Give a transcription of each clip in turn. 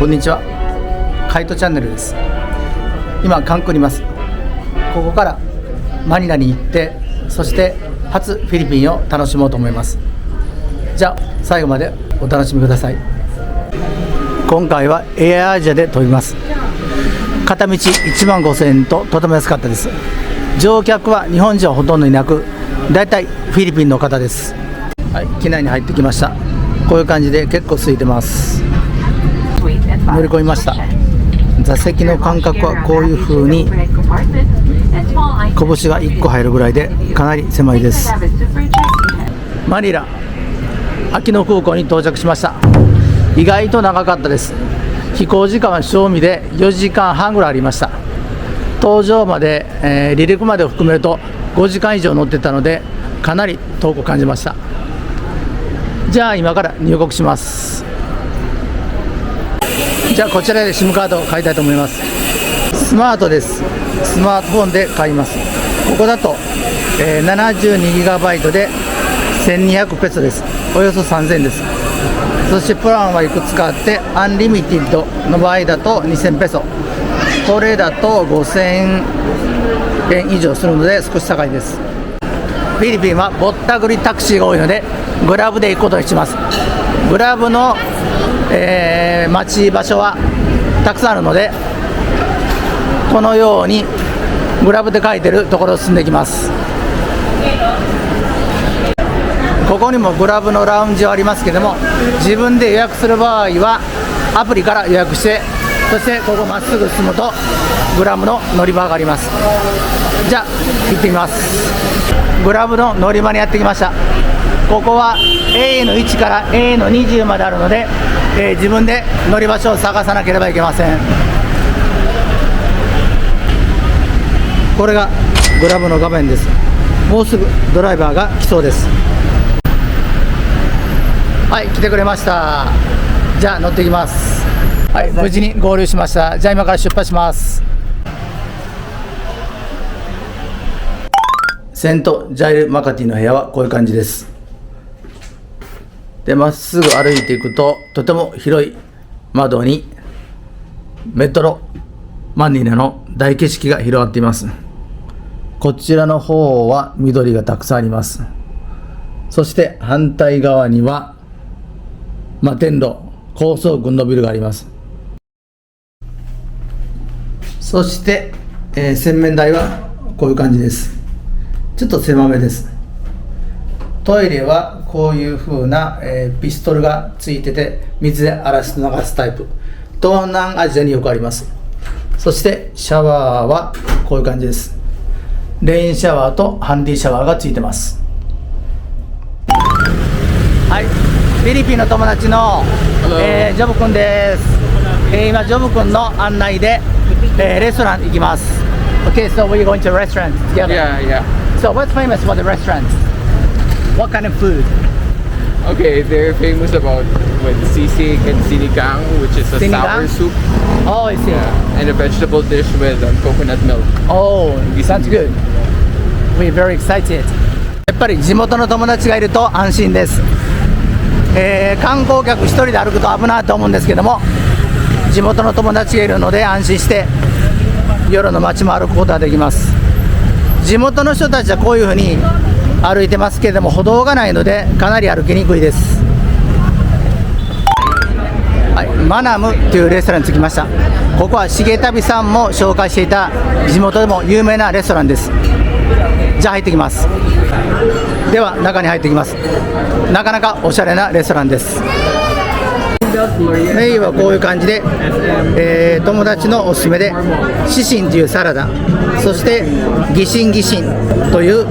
こんにちは、カイトチャンネルです。今カンクンにいます。ここからマニラに行って、そして初フィリピンを楽しもうと思います。じゃあ最後までお楽しみください。今回はエアアジアで飛びます。片道15,000円ととても安かったです。乗客は日本人はほとんどいなく、だいたいフィリピンの方です。はい、機内に入ってきました。こういう感じで結構空いてます。乗り込みました。座席の間隔はこういう風に拳が1個入るぐらいでかなり狭いです。マニラアキノ空港に到着しました。意外と長かったです。飛行時間は正味で4時間半ぐらいありました。搭乗まで、離陸までを含めると5時間以上乗ってたので、かなり遠く感じました。じゃあ今から入国します。じゃあこちらで SIM カードを買いたいと思います。スマートです。スマートフォンで買います。ここだと、72GB で1200ペソです。およそ3000円です。そしてプランはいくつかあって、アンリミティッドの場合だと2000ペソ、これだと5000円以上するので少し高いです。フィリピンはぼったくりタクシーが多いので、グラブで行くことにします。グラブの、待ち場所はたくさんあるので、このようにグラブで書いてるところを進んでいきます。ここにもグラブのラウンジはありますけども、自分で予約する場合はアプリから予約して、そしてここまっすぐ進むとグラブの乗り場があります。じゃあ行ってみます。グラブの乗り場にやってきました。ここは A の1から A の20まであるので、自分で乗り場所を探さなければいけません。これがグラブの画面です。もうすぐドライバーが来そうです。はい、来てくれました。じゃあ乗っていきます。はい、無事に合流しました。じゃあ今から出発します。セントジャイル・マカティの部屋はこういう感じです。で、まっすぐ歩いていくと、とても広い窓にメトロマニラの大景色が広がっています。こちらの方は緑がたくさんあります。そして反対側には摩天楼、高層群のビルがあります。そして、洗面台はこういう感じです。ちょっと狭めです。トイレはこういう風な、ピストルがついてて、水で荒らして流すタイプ。東南アジアによくあります。そしてシャワーはこういう感じです。レインシャワーとハンディシャワーがついてます。はい、フィリピンの友達の、ジョブ君です。今ジョブ君の案内で、レストラン行きます。Okay, so we're going to a restaurant together. Yeah. So what's famous for the restaurants? What kind of food? Okay, they're famous about with sisig and sinigang, which is a sour soup. Oh, I see. Yeah, and a vegetable dish with coconut milk. Oh, sounds good. We're very excited. やっぱり地元の友達がいると安心です。観光客一人で歩くと危ないと思うんですけども、地元の友達がいるので安心して夜の街も歩くことができます。地元の人たちはこういうふうに歩いてますけれども、歩道がないのでかなり歩きにくいです。はい、マナムというレストランに着きました。ここは重旅さんも紹介していた地元でも有名なレストランです。じゃあ入ってきます。では中に入ってきます。なかなかおしゃれなレストランです。メインはこういう感じで、友達のおすすめでシシンというサラダ、そしてギシンという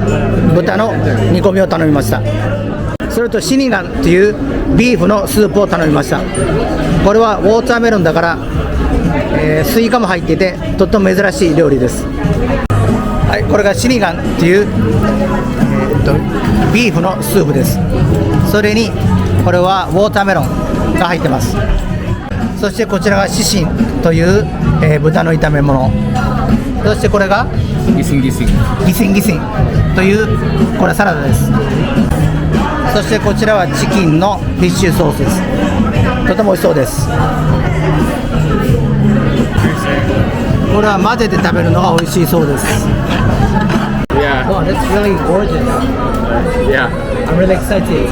豚の煮込みを頼みました。それとシニガンというビーフのスープを頼みました。これはウォーターメロンだから、スイカも入っていてとっても珍しい料理です。はい、これがシニガンという、ビーフのスープです。それにこれはウォーターメロンが入ってます。そしてこちらがシシンという、豚の炒め物。そしてこれがギシンというこれサラダです。そしてこちらはチキンのフィッシュソースです。とても美味しそうです。これは混ぜて食べるのが美味しいそうです。 Yeah, Wow, that's really gorgeous. yeah, I'm really excited.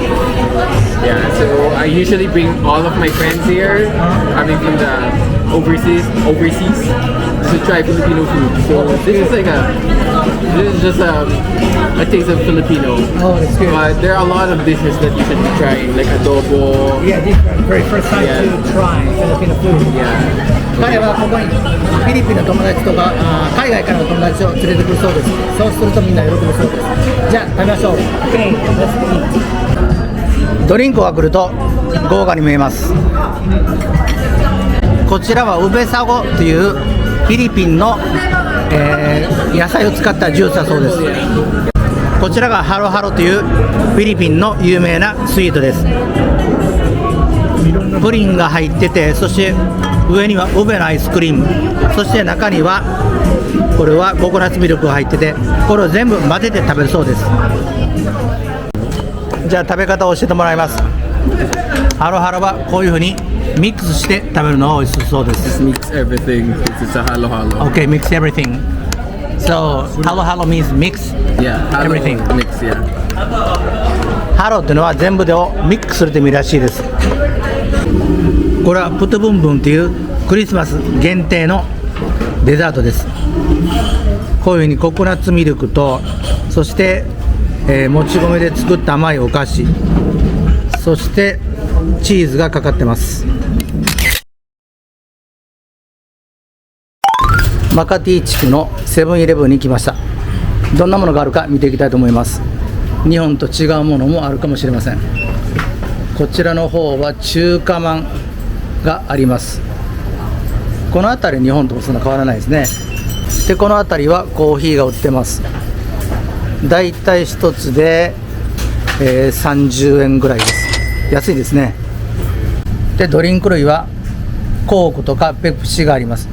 yeah. So I usually bring all of my friends here, coming from the overseas, to try Filipino food. So this is just a taste of Filipino. Oh, it's good. But there are a lot of dishes that you should be trying, like adobo. Yeah, this is the very first time Yeah. to try Filipino food. Yeah. 彼はここにフィリピンの友達とか海外からの友達を連れてくるそうです。そうするとみんな喜ぶそうです。じゃあ食べましょう。Okay, let's eat. ドリンクが来ると豪華に見えます。こちらはウベサゴというフィリピンの、野菜を使ったジュースだそうです。こちらがハロハロというフィリピンの有名なスイートです。プリンが入ってて、そして上にはウベのアイスクリーム、そして中にはこれはココナッツミルクが入ってて、これを全部混ぜて食べるそうです。じゃあ食べ方を教えてもらいます。ハロハロはこういうふうにミックスして食べるのが美味しそうです。 Mix everything. It's a halo halo. Okay, mix everything. So, halo halo means mix Yeah, halo everything. mix. Yeah. ハロっていうのは全部でをミックスするという意味らしいです。これはプトゥブンブンというクリスマス限定のデザートです。こういうふうにココナッツミルクと、そして、もち米で作った甘いお菓子、そしてチーズがかかってます。マカティ地区のセブンイレブンに来ました。どんなものがあるか見ていきたいと思います。日本と違うものもあるかもしれません。こちらの方は中華まんがあります。この辺り日本ともそんな変わらないですね。でこの辺りはコーヒーが売ってます。だいたい1つで、30円ぐらいです。安いですね。でドリンク類はコークとかペプシがあります。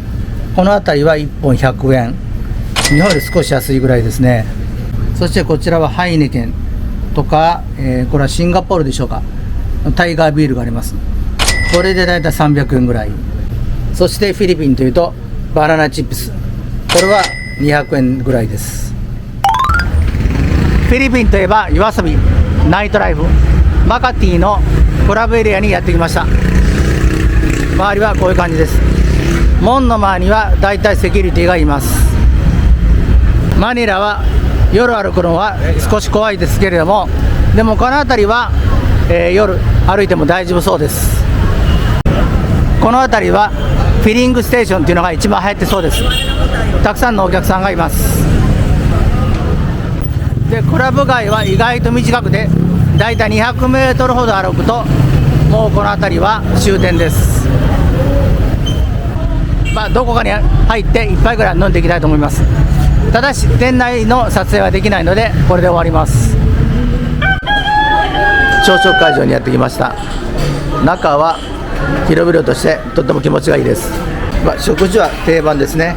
この辺りは1本100円、日本より少し安いぐらいですね。そしてこちらはハイネケンとか、これはシンガポールでしょうか、タイガービールがあります。これでだいたい300円ぐらい。そしてフィリピンというとバナナチップス、これは200円ぐらいです。フィリピンといえば夜遊び、ナイトライフ、マカティのクラブエリアにやってきました。周りはこういう感じです。門の前にはだいたいセキュリティがいます。マニラは夜歩くのは少し怖いですけれども、でもこの辺りは、夜歩いても大丈夫そうです。この辺りはフィリングステーションというのが一番流行ってそうです。たくさんのお客さんがいます。でクラブ街は意外と短くて、だいたい200メートルほど歩くともうこの辺りは終点です。どこかに入って一杯ぐらい飲んでいきたいと思います。ただし店内の撮影はできないのでこれで終わります。朝食会場にやってきました。中は広々としてとっても気持ちがいいです。食事は定番ですね。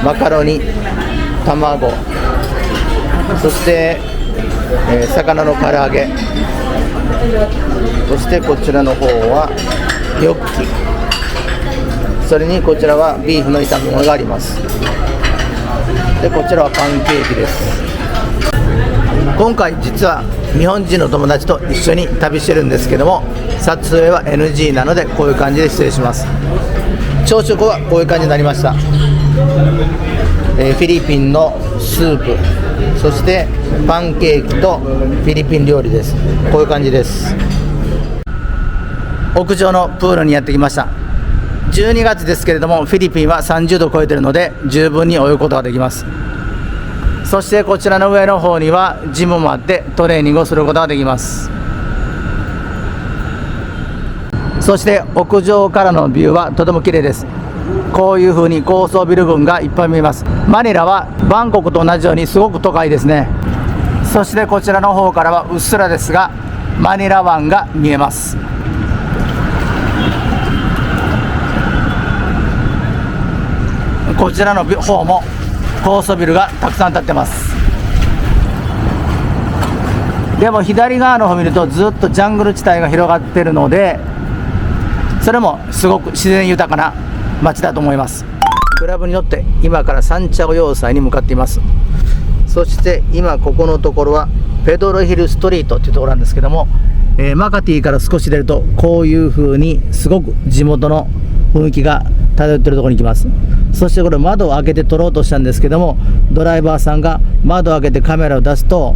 マカロニ、卵、そして、魚の唐揚げ、そしてこちらの方はニョッキ、それにこちらはビーフの炒め物があります。でこちらはパンケーキです。今回実は日本人の友達と一緒に旅してるんですけども、撮影は NG なのでこういう感じで失礼します。朝食はこういう感じになりました。フィリピンのスープ、そしてパンケーキとフィリピン料理です。こういう感じです。屋上のプールにやってきました。12月ですけれどもフィリピンは30度を超えているので十分に泳ぐことができます。そしてこちらの上の方にはジムもあってトレーニングをすることができます。そして屋上からのビューはとても綺麗です。こういう風に高層ビル群がいっぱい見えます。マニラはバンコクと同じようにすごく都会ですね。そしてこちらの方からはうっすらですがマニラ湾が見えます。こちらの方も高層ビルがたくさん建ってます。でも左側の方を見るとずっとジャングル地帯が広がっているので、それもすごく自然豊かな街だと思います。グラブに乗って今からサンチャゴ要塞に向かっています。そして今ここのところはペドロヒルストリートというところなんですけども、マカティから少し出るとこういう風にすごく地元の雰囲気が漂っているところに行きます。そしてこれ窓を開けて撮ろうとしたんですけども、ドライバーさんが窓を開けてカメラを出すと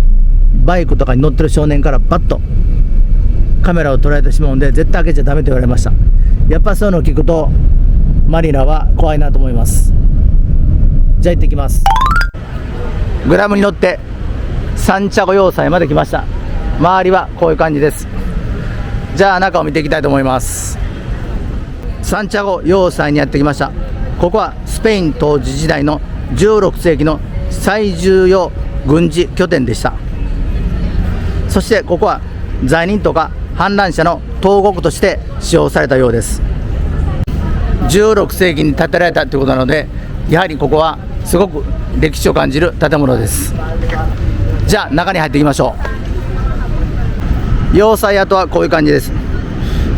バイクとかに乗ってる少年からバッとカメラを捉えてしまうんで、絶対開けちゃダメと言われました。やっぱそういうのを聞くとマニラは怖いなと思います。じゃあ行ってきます。グラムに乗ってサンチャゴ要塞まで来ました。周りはこういう感じです。じゃあ中を見ていきたいと思います。サンチャゴ要塞にやってきました。ここはスペイン統治時代の16世紀の最重要軍事拠点でした。そしてここは罪人とか反乱者の投獄として使用されたようです。16世紀に建てられたということなので、やはりここはすごく歴史を感じる建物です。じゃあ中に入っていきましょう。要塞跡はこういう感じです。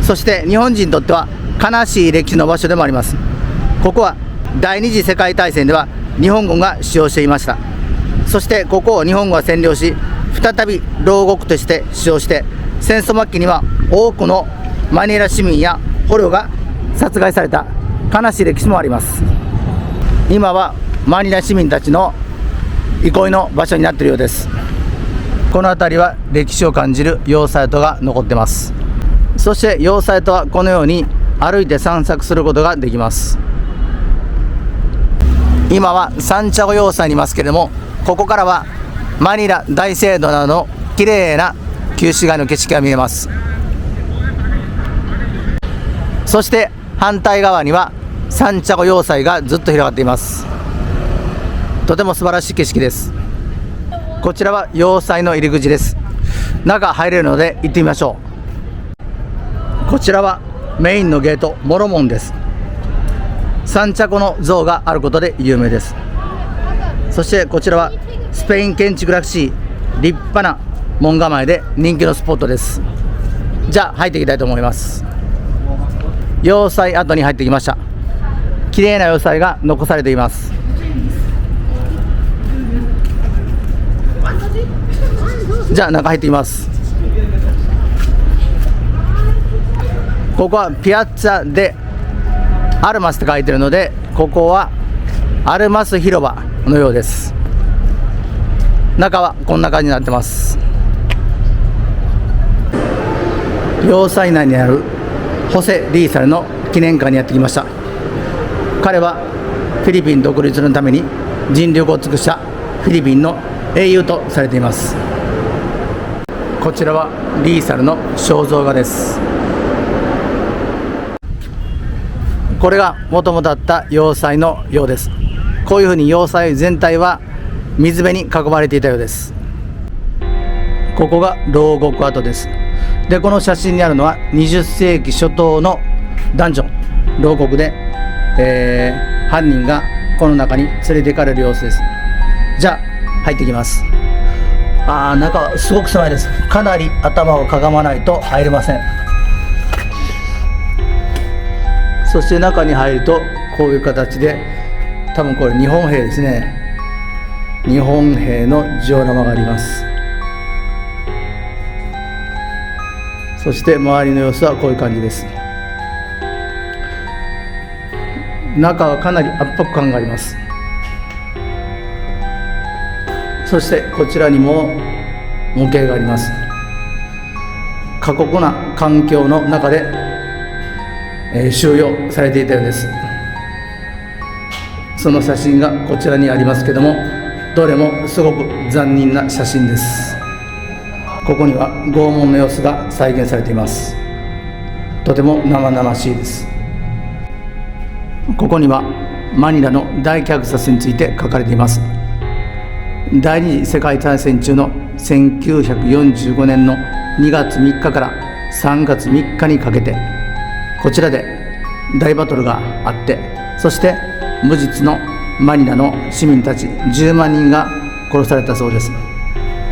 そして日本人にとっては悲しい歴史の場所でもあります。ここは第二次世界大戦では日本軍が使用していました。そしてここを日本軍は占領し、再び牢獄として使用して、戦争末期には多くのマニラ市民や捕虜が殺害された悲しい歴史もあります。今はマニラ市民たちの憩いの場所になっているようです。この辺りは歴史を感じる要塞跡が残っています。そして要塞跡はこのように歩いて散策することができます。今はサンチャゴ要塞にいますけれども、ここからはマニラ大聖堂などの綺麗な旧市街の景色が見えます。そして反対側にはサンチャゴ要塞がずっと広がっています。とても素晴らしい景色です。こちらは要塞の入り口です。中入れるので行ってみましょう。こちらはメインのゲート、モロ門です。サンチャゴの像があることで有名です。そしてこちらはスペイン建築らしい立派な門構えで人気のスポットです。じゃあ入っていきたいと思います。要塞跡に入ってきました。綺麗な要塞が残されています。じゃあ中入ってきます。ここはピアッツァ・デ・アルマスって書いてるので、ここはアルマス広場のようです。中はこんな感じになってます。要塞内にあるホセ・リーサルの記念館にやってきました。彼はフィリピン独立のために尽力を尽くしたフィリピンの英雄とされています。こちらはリーサルの肖像画です。これがもともとあった要塞のようです。こういうふうに要塞全体は水辺に囲まれていたようです。ここが牢獄跡です。でこの写真にあるのは20世紀初頭のダンジョン、牢獄で、犯人がこの中に連れて行かれる様子です。じゃあ入っていきます。中はすごく狭いです。かなり頭をかがまないと入れません。そして中に入るとこういう形で、多分これ日本兵ですね。日本兵のジオラマがあります。そして周りの様子はこういう感じです。中はかなり圧迫感があります。そしてこちらにも模型があります。過酷な環境の中で、収容されていたようです。その写真がこちらにありますけども、どれもすごく残忍な写真です。ここには拷問の様子が再現されています。とても生々しいです。ここにはマニラの大虐殺について書かれています。第二次世界大戦中の1945年の2月3日から3月3日にかけて、こちらで大バトルがあって、そして無実のマニラの市民たち10万人が殺されたそうです。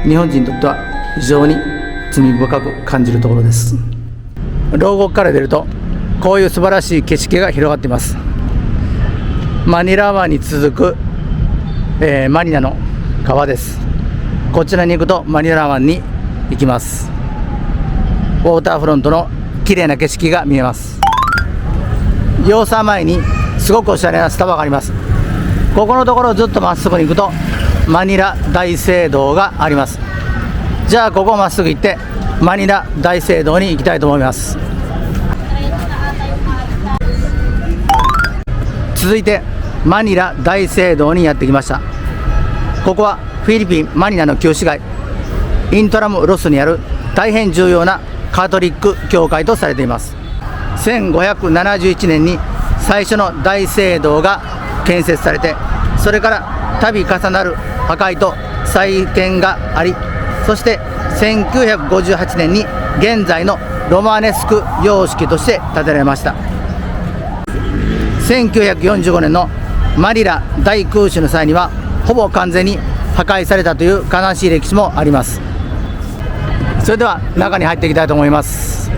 日本人にとっては非常に罪深く感じるところです。牢獄から出るとこういう素晴らしい景色が広がっています。マニラ湾に続く、マニラの川です。こちらに行くとマニラ湾に行きます。ウォーターフロントの綺麗な景色が見えます。要塞前にすごくおしゃれなスタバがあります。ここのところをずっとまっすぐに行くとマニラ大聖堂があります。じゃあここをまっすぐ行ってマニラ大聖堂に行きたいと思います。続いてマニラ大聖堂にやってきました。ここはフィリピンマニラの旧市街イントラムロスにある大変重要なカトリック教会とされています。1571年に最初の大聖堂が建設されて、それから度重なる破壊と再建があり、そして1958年に現在のロマネスク様式として建てられました。1945年のマニラ大空襲の際にはほぼ完全に破壊されたという悲しい歴史もあります。それでは中に入っていきたいと思います。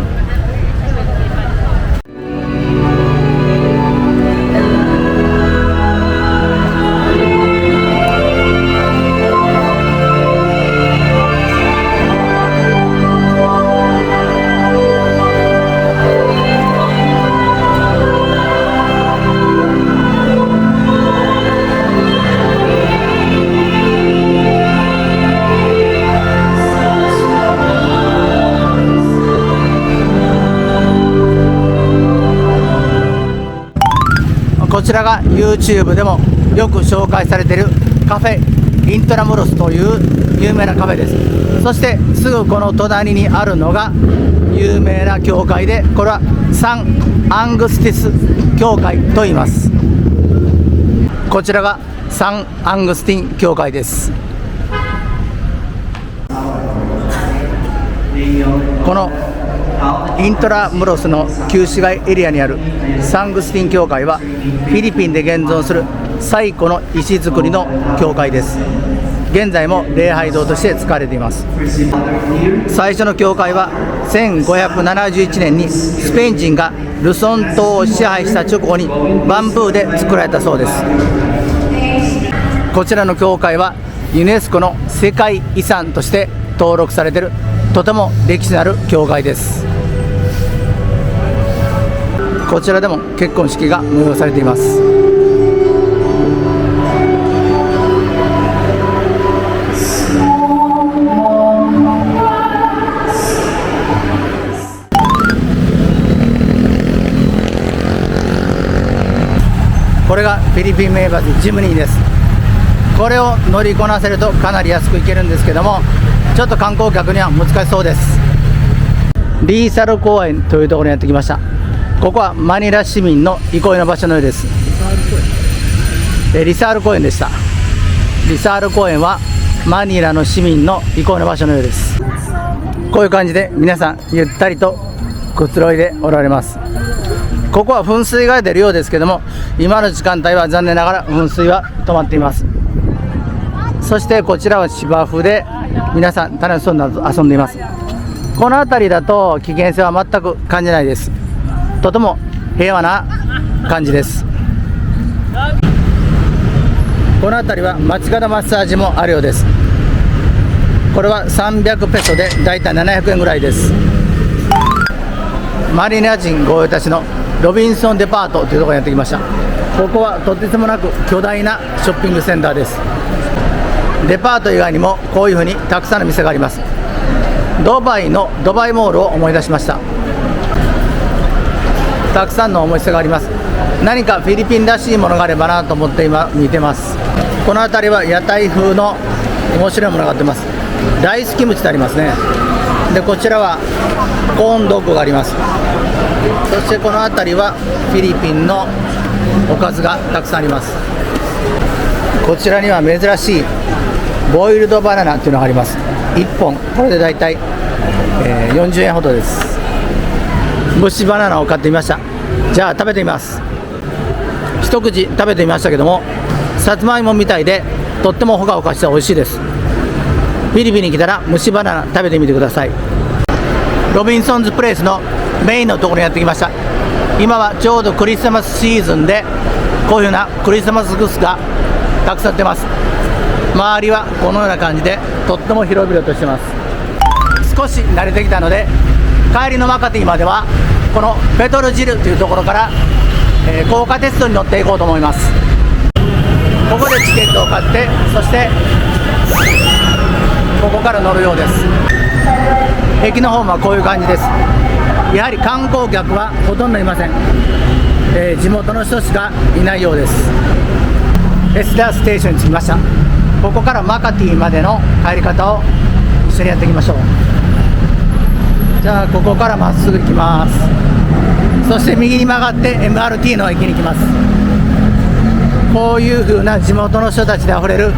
こちらが YouTube でもよく紹介されているカフェイントラムロスという有名なカフェです。そしてすぐこの隣にあるのが有名な教会で、これはサン・アングスティス教会と言います。こちらがサン・アングスティン教会です。このイントラムロスの旧市街エリアにあるサングスティン教会はフィリピンで現存する最古の石造りの教会です。現在も礼拝堂として使われています。最初の教会は1571年にスペイン人がルソン島を支配した直後にバンブーで作られたそうです。こちらの教会はユネスコの世界遺産として登録されているとても歴史のある教会です。こちらでも結婚式が催されています。これがフィリピン名物ジムニーです。これを乗りこなせるとかなり安く行けるんですけども、ちょっと観光客には難しそうです。リーサル公園というところにやってきました。ここはマニラ市民の憩いの場所のようです。リサール公園でした。リサール公園はマニラの市民の憩いの場所のようです。こういう感じで皆さんゆったりとくつろいでおられます。ここは噴水が出るようですけども、今の時間帯は残念ながら噴水は止まっています。そしてこちらは芝生で皆さん楽しそうに遊んでいます。この辺りだと危険性は全く感じないです。とても平和な感じです。この辺りは街角マッサージもあるようです。これは300ペソでだいたい700円ぐらいです。マニラ人御用達のロビンソンデパートというところにやってきました。ここはとてつもなく巨大なショッピングセンターです。デパート以外にもこういうふうにたくさんの店があります。ドバイのドバイモールを思い出しました。たくさんのお店があります。何かフィリピンらしいものがあればなと思って今見てます。この辺りは屋台風の面白いものがあってます。ライスキムチってありますね。でこちらはコーンドッグがあります。そしてこの辺りはフィリピンのおかずがたくさんあります。こちらには珍しいボイルドバナナっていうのがあります。1本これでだいたい40円ほどです。蒸しバナナを買ってみました。じゃあ食べてみます。一口食べてみましたけども、さつまいもみたいでとってもほかほかして美味しいです。フィリピンに来たら蒸しバナナ食べてみてください。ロビンソンズプレイスのメインのところにやってきました。今はちょうどクリスマスシーズンで、こういうようなクリスマスグッズがたくさん売ってます。周りはこのような感じでとっても広々としてます。少し慣れてきたので、帰りのマカティまではこのペトルジルというところから、高架鉄道に乗っていこうと思います。ここでチケットを買って、そしてここから乗るようです。駅の方はこういう感じです。やはり観光客はほとんどいません。地元の人しかいないようです。エスダーステーションに着きました。ここからマカティまでの帰り方を一緒にやっていきましょう。じゃあここからまっすぐ行きます。そして右に曲がって MRT の駅に行きます。こういう風な地元の人たちであふれる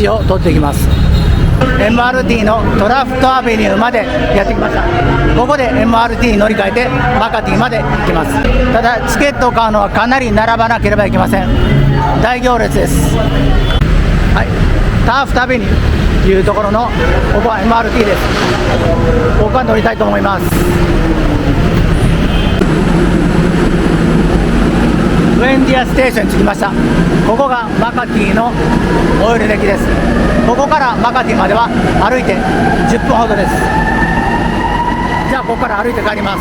道を通っていきます。MRT のトラフトアベニューまでやってきました。ここで MRT に乗り換えてマカティまで行きます。ただチケットを買うのはかなり並ばなければいけません。大行列です。はい、ターフトアベニューというところのここは MRT です。ここは乗りたいと思います。ウェンディアステーションに着きました。ここがマカティの最寄り駅です。ここからマカティまでは歩いて10分ほどです。じゃあここから歩いて帰ります。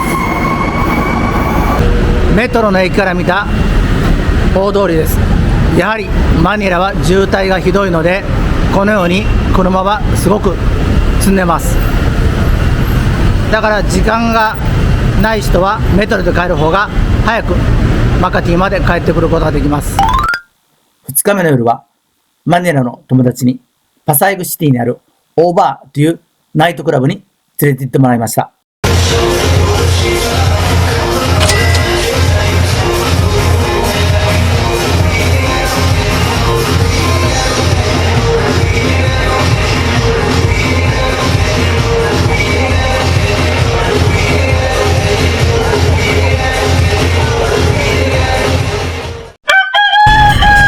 メトロの駅から見た大通りです。やはりマニラは渋滞がひどいので、このように車はすごく積んでます。だから時間がない人はメトロで帰る方が早くマカティまで帰ってくることができます。2日目の夜はマニラの友達にパサイグシティにあるオーバーというナイトクラブに連れて行ってもらいました。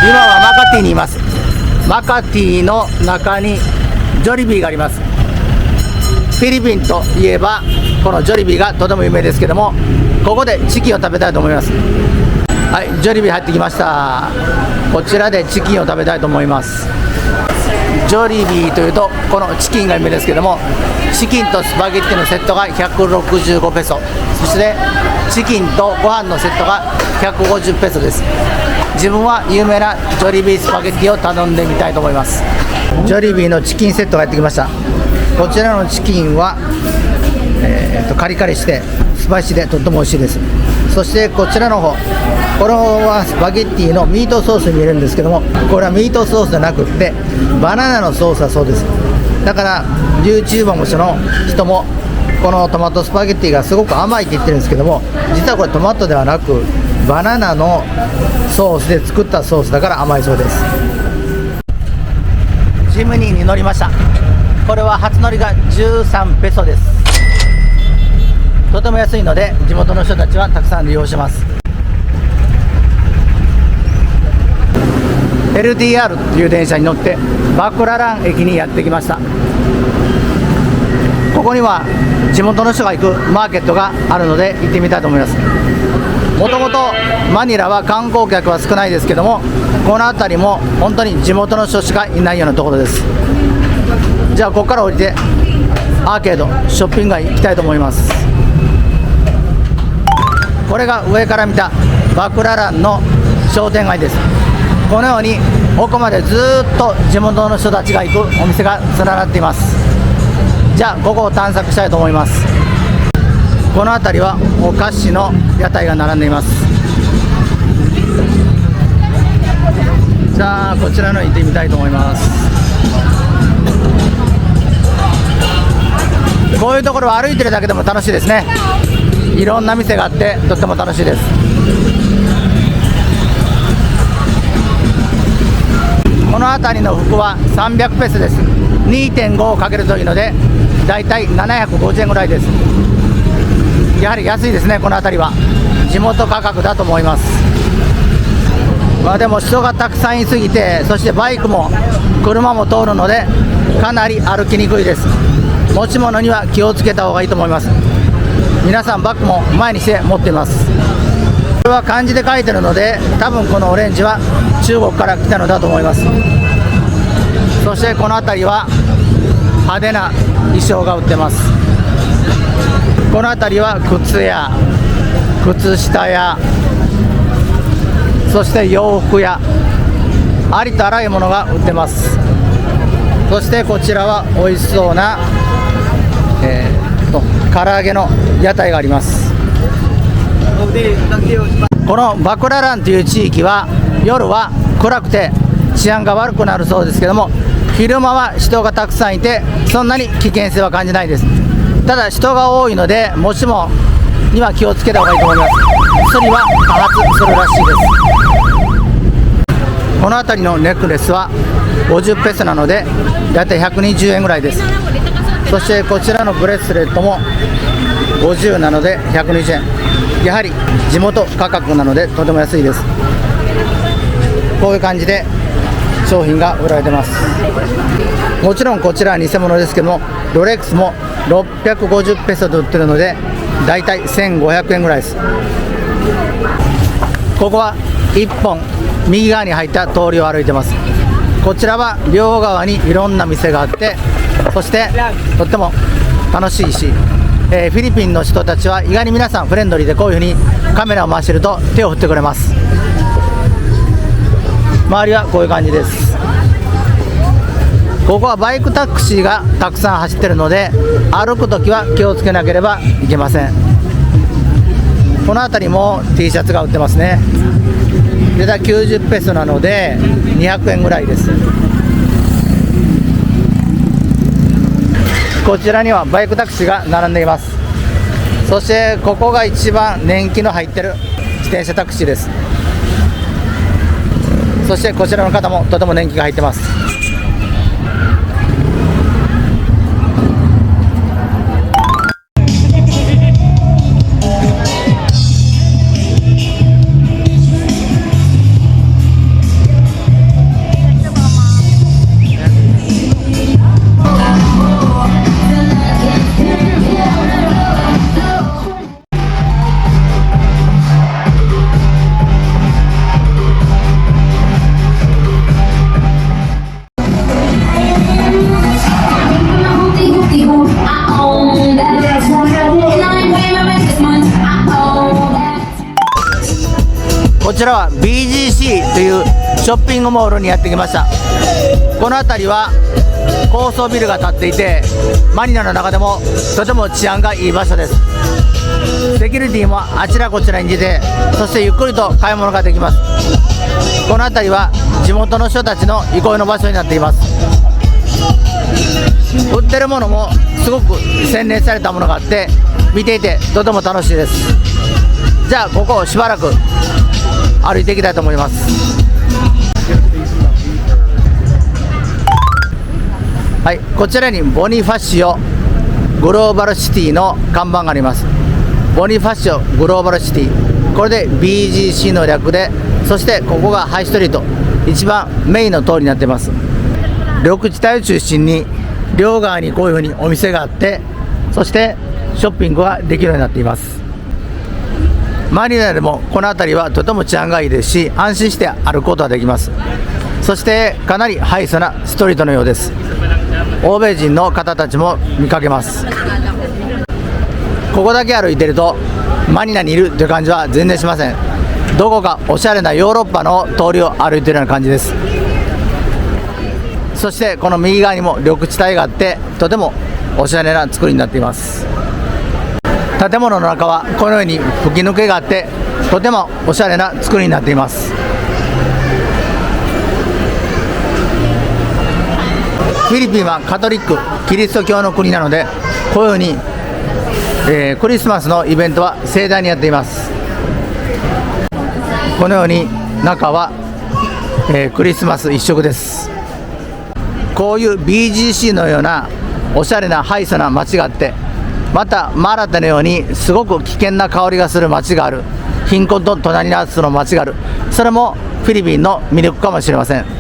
今はマカティにいます。マカティの中にジョリビーがあります。フィリピンといえばこのジョリビーがとても有名ですけども、ここでチキンを食べたいと思います。はい、ジョリビー入ってきました。こちらでチキンを食べたいと思います。ジョリビーというとこのチキンが有名ですけども、チキンとスパゲッティのセットが165ペソ、そしてチキンとご飯のセットが150ペソです。自分は有名なジョリビースパゲッティを頼んでみたいと思います。ジョリビーのチキンセットがやってきました。こちらのチキンは、カリカリしてスパイシーでとっても美味しいです。そしてこちらの方、これはスパゲッティのミートソースに見えるんですけども、これはミートソースじゃなくってバナナのソースだそうです。だから YouTuber もその人もこのトマトスパゲッティがすごく甘いって言ってるんですけども、実はこれトマトではなくバナナのソースで作ったソースだから甘いそうです。ジムニーに乗りました。これは初乗りが13ペソです。とても安いので地元の人たちはたくさん利用します。 LTR という電車に乗ってバクララン駅にやってきました。ここには地元の人が行くマーケットがあるので行ってみたいと思います。もともとマニラは観光客は少ないですけども、この辺りも本当に地元の人しかいないようなところです。じゃあここから降りてアーケードショッピング街行きたいと思います。これが上から見たバクラランの商店街です。このように奥までずっと地元の人たちが行くお店が連なっています。じゃあここを探索したいと思います。この辺りはお菓子の屋台が並んでいます。じゃあこちらの行ってみたいと思います。こういうところを歩いてるだけでも楽しいですね。いろんな店があってとっても楽しいです。この辺りの服は300ペソです。 2.5 をかけるといいのでだいたい750円ぐらいです。やはり安いですね。この辺りは地元価格だと思います。でも人がたくさんいすぎて、そしてバイクも車も通るのでかなり歩きにくいです。持ち物には気をつけた方がいいと思います。皆さんバッグも前にして持っています。れは漢字で書いてるので、多分このオレンジは中国から来たのだと思います。そしてこの辺りは派手な衣装が売ってます。この辺りは靴や靴下や、そして洋服や、ありとあらゆるものが売ってます。そしてこちらは美味しそうな、唐揚げの屋台があります。このバクラランという地域は夜は暗くて治安が悪くなるそうですけども、昼間は人がたくさんいてそんなに危険性は感じないです。ただ人が多いので、もしもには気をつけた方がいいと思います。それは多発するらしいです。この辺りのネックレスは50ペソなのでだいたい120円ぐらいです。そしてこちらのブレスレットも50なので120円。やはり地元価格なのでとても安いです。こういう感じで商品が売られてます。もちろんこちらは偽物ですけども、ロレックスも650ペソで売ってるのでだいたい1500円ぐらいです。ここは1本右側に入った通りを歩いてます。こちらは両側にいろんな店があって、そしてとっても楽しいし、フィリピンの人たちは意外に皆さんフレンドリーで、こういうふうにカメラを回してると手を振ってくれます。周りはこういう感じです。ここはバイクタクシーがたくさん走ってるので、歩くときは気をつけなければいけません。この辺りも T シャツが売ってますね。値段90ペソなので200円ぐらいです。こちらにはバイクタクシーが並んでいます。そしてここが一番年季の入ってる自転車タクシーです。そしてこちらの方もとても年季が入ってます。こちらは BGC というショッピングモールにやってきました。この辺りは高層ビルが建っていて、マニラの中でもとても治安がいい場所です。セキュリティもあちらこちらに出て、そしてゆっくりと買い物ができます。この辺りは地元の人たちの憩いの場所になっています。売ってるものもすごく洗練されたものがあって、見ていてとても楽しいです。じゃあここをしばらく歩いていきたいと思います。はい、こちらにボニファシオグローバルシティの看板があります。ボニファシオグローバルシティ、これで BGC の略で、そしてここがハイストリート、一番メインの通りになっています。緑地帯を中心に両側にこういうふうにお店があって、そしてショッピングができるようになっています。マニラでもこの辺りはとても治安がいいですし、安心して歩くことができます。そしてかなりハイソなストリートのようです。欧米人の方たちも見かけます。ここだけ歩いてるとマニラにいるという感じは全然しません。どこかおしゃれなヨーロッパの通りを歩いているような感じです。そしてこの右側にも緑地帯があって、とてもおしゃれな作りになっています。建物の中はこのように吹き抜けがあって、とてもおしゃれな作りになっています。フィリピンはカトリックキリスト教の国なので、こういうふうに、クリスマスのイベントは盛大にやっています。このように中は、クリスマス一色です。こういう BGC のようなおしゃれなハイソな街があって、またマラテのようにすごく危険な香りがする街がある、貧困と隣り合わせの街がある、それもフィリピンの魅力かもしれません。